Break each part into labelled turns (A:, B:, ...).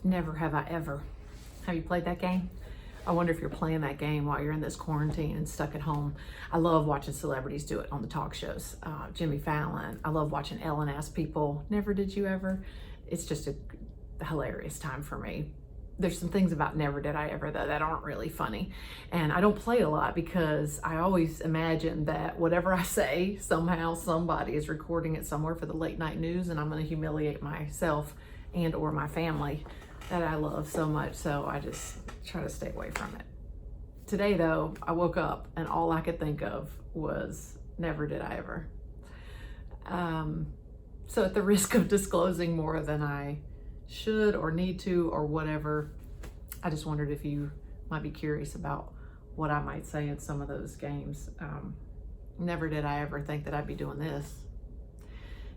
A: Never have I ever. Have you played that game? I wonder if you're playing that game while you're in this quarantine and stuck at home. I love watching celebrities do it on the talk shows. Jimmy Fallon. I love watching Ellen ask people, never did you ever? It's just a hilarious time for me. There's some things about never did I ever though that aren't really funny. And I don't play a lot because I always imagine that whatever I say, somehow somebody is recording it somewhere for the late night news and I'm going to humiliate myself and or my family that I love so much. So I just try to stay away from it. Today though, I woke up and all I could think of was never did I ever. So at the risk of disclosing more than I should or need to or whatever, I just wondered if you might be curious about what I might say in some of those games. Never did I ever think that I'd be doing this.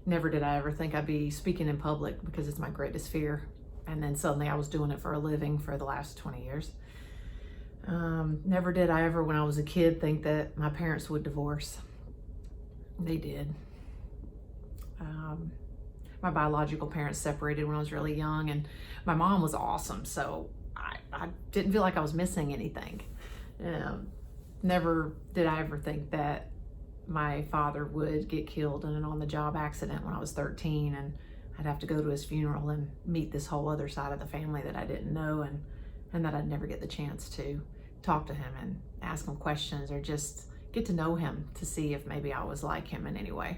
A: Never did I ever think I'd be speaking in public because it's my greatest fear. And then suddenly I was doing it for a living for the last 20 years. Never did I ever, when I was a kid, think that my parents would divorce. They did. My biological parents separated when I was really young, and my mom was awesome, so I didn't feel like I was missing anything. Never did I ever think that my father would get killed in an on-the-job accident when I was 13, and I'd have to go to his funeral and meet this whole other side of the family that I didn't know, and that I'd never get the chance to talk to him and ask him questions or just get to know him to see if maybe I was like him in any way.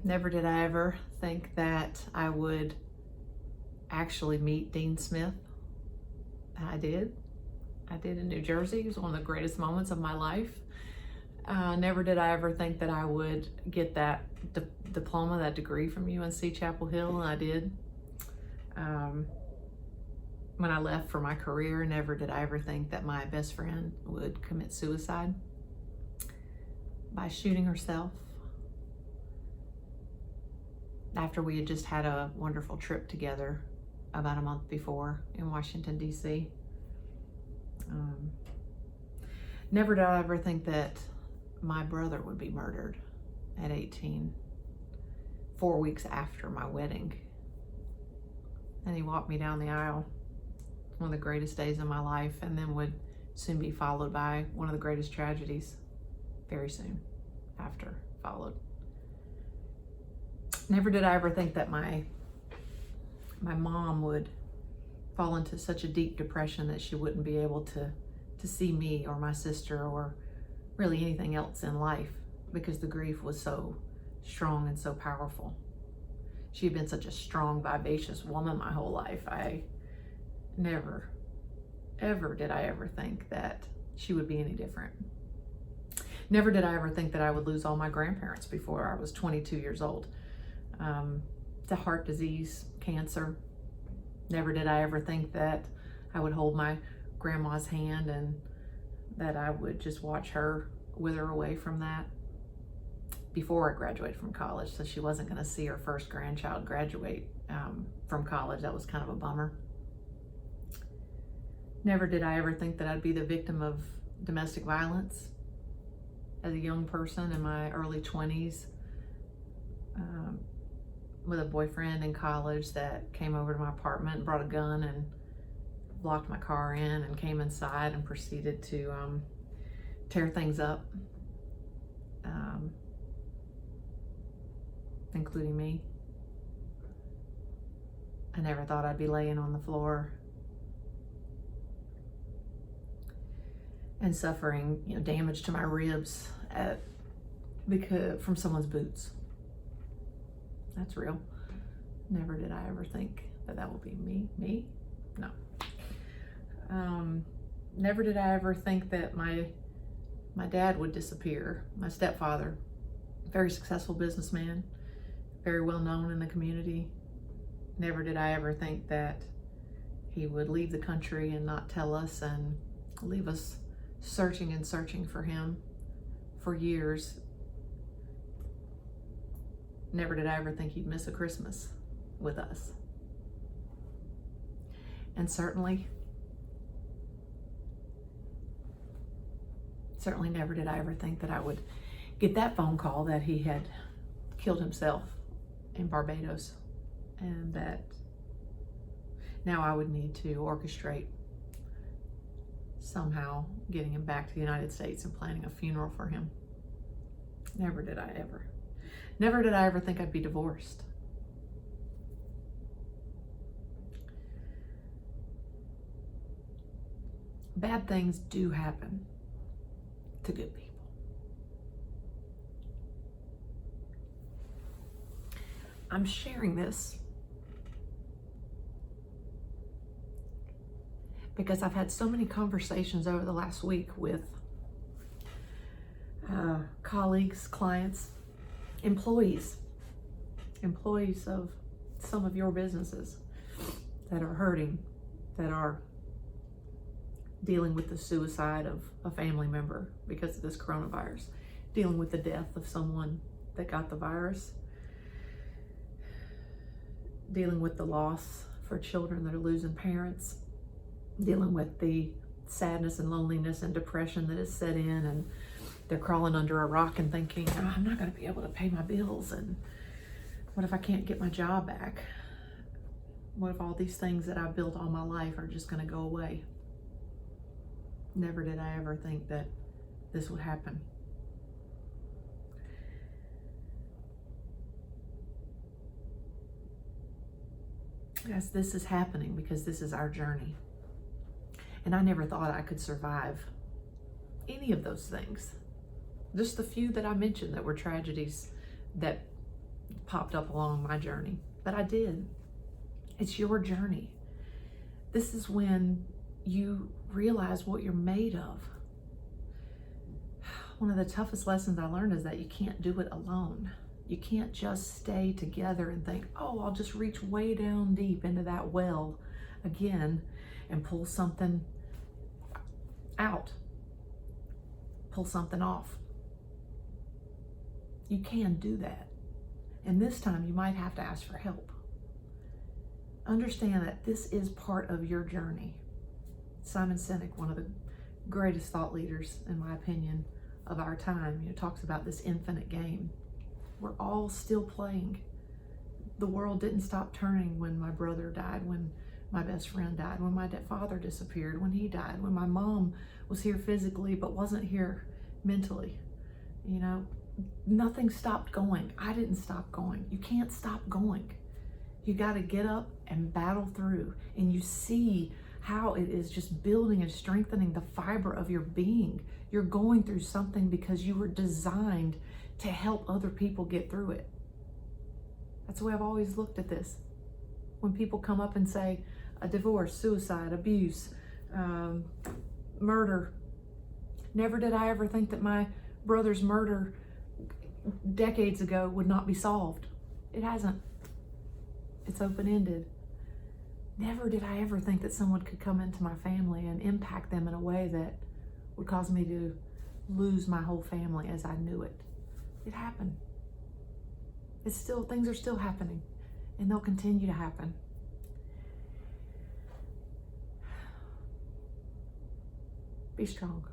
A: Never did I ever think that I would actually meet Dean Smith. I did in New Jersey. It was one of the greatest moments of my life. Never did I ever think that I would get that diploma, that degree from UNC Chapel Hill, and I did. When I left for my career, never did I ever think that my best friend would commit suicide by shooting herself after we had just had a wonderful trip together about a month before in Washington, D.C. Never did I ever think that my brother would be murdered at 18, 4 weeks after my wedding. And he walked me down the aisle, one of the greatest days of my life, and then would soon be followed by one of the greatest tragedies very soon after followed. Never did I ever think that my mom would fall into such a deep depression that she wouldn't be able to see me or my sister or really anything else in life because the grief was so strong and so powerful. She had been such a strong, vivacious woman my whole life. I never, ever did I ever think that she would be any different. Never did I ever think that I would lose all my grandparents before I was 22 years old. To heart disease, cancer. Never did I ever think that I would hold my grandma's hand and that I would just watch her wither away from that before I graduated from college. So she wasn't going to see her first grandchild graduate from college. That was kind of a bummer. Never did I ever think that I'd be the victim of domestic violence as a young person in my early 20s. With a boyfriend in college that came over to my apartment and brought a gun and locked my car in and came inside and proceeded to tear things up, including me. I never thought I'd be laying on the floor and suffering, damage to my ribs from someone's boots. That's real. Never did I ever think that would be me. No. Never did I ever think that my dad would disappear. My stepfather, very successful businessman, very well known in the community. Never did I ever think that he would leave the country and not tell us and leave us searching and searching for him for years. Never did I ever think he'd miss a Christmas with us. And certainly never did I ever think that I would get that phone call that he had killed himself in Barbados and that Now I would need to orchestrate somehow getting him back to the United States and planning a funeral for him. Never did I ever think I'd be divorced. Bad things do happen to good people. I'm sharing this because I've had so many conversations over the last week with colleagues, clients, employees of some of your businesses that are hurting, that are dealing with the suicide of a family member because of this coronavirus, dealing with the death of someone that got the virus, dealing with the loss for children that are losing parents, dealing with the sadness and loneliness and depression that has set in, and they're crawling under a rock and thinking, oh, I'm not going to be able to pay my bills, and what if I can't get my job back? What if all these things that I've built all my life are just going to go away? Never did I ever think that this would happen. Yes, this is happening because this is our journey. And I never thought I could survive any of those things. Just the few that I mentioned that were tragedies that popped up along my journey. But I did. It's your journey. This is when you realize what you're made of. One of the toughest lessons I learned is that you can't do it alone. You can't just stay together and think, oh, I'll just reach way down deep into that well again and pull something out, pull something off. You can do that. And this time you might have to ask for help. Understand that this is part of your journey. Simon Sinek, one of the greatest thought leaders, in my opinion, of our time, talks about this infinite game. We're all still playing. The world didn't stop turning when my brother died, when my best friend died, when my father disappeared, when he died, when my mom was here physically but wasn't here mentally. Nothing stopped going. I didn't stop going. You can't stop going. You got to get up and battle through, and you see how it is just building and strengthening the fiber of your being. You're going through something because you were designed to help other people get through it. That's the way I've always looked at this. When people come up and say a divorce, suicide, abuse, murder, never did I ever think that my brother's murder decades ago would not be solved. It hasn't. It's open-ended. Never did I ever think that someone could come into my family and impact them in a way that would cause me to lose my whole family as I knew it. It happened. Things are still happening, and they'll continue to happen. Be strong.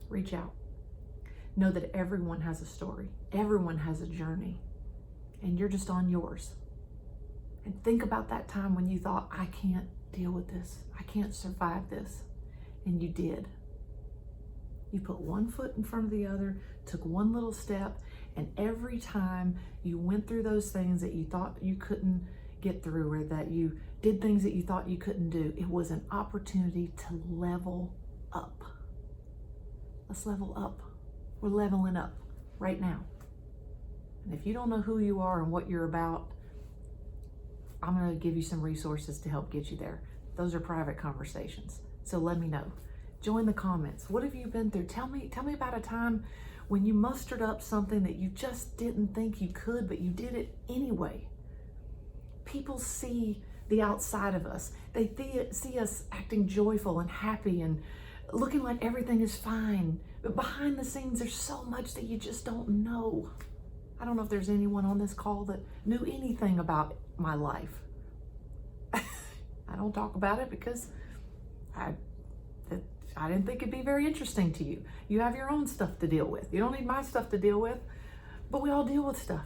A: Reach out. Know that everyone has a story. Everyone has a journey, and you're just on yours. And think about that time when you thought, I can't deal with this. I can't survive this. And you did. You put one foot in front of the other, took one little step, and every time you went through those things that you thought you couldn't get through, or that you did things that you thought you couldn't do, it was an opportunity to level up. Let's level up. We're leveling up right now. And if you don't know who you are and what you're about, I'm going to give you some resources to help get you there. Those are private conversations. So let me know. Join the comments. What have you been through? Tell me about a time when you mustered up something that you just didn't think you could, but you did it anyway. People see the outside of us. They see us acting joyful and happy and looking like everything is fine. But behind the scenes, there's so much that you just don't know. I don't know if there's anyone on this call that knew anything about my life. I don't talk about it because I didn't think it'd be very interesting to you. You have your own stuff to deal with. You don't need my stuff to deal with, but we all deal with stuff.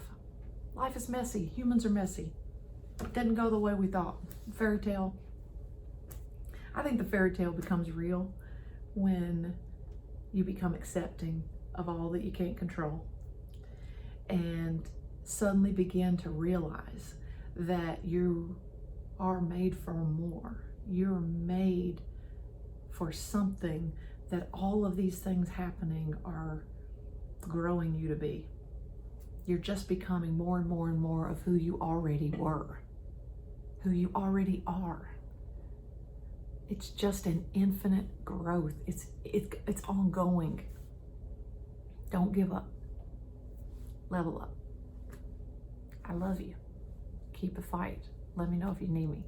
A: Life is messy. Humans are messy. didn't go the way we thought. Fairy tale. I think the fairy tale becomes real when you become accepting of all that you can't control and suddenly begin to realize that you are made for more. You're made for something that all of these things happening are growing you to be. You're just becoming more and more and more of who you already were, who you already are. It's just an infinite growth. It's ongoing. Don't give up. Level up. I love you. Keep the fight. Let me know if you need me.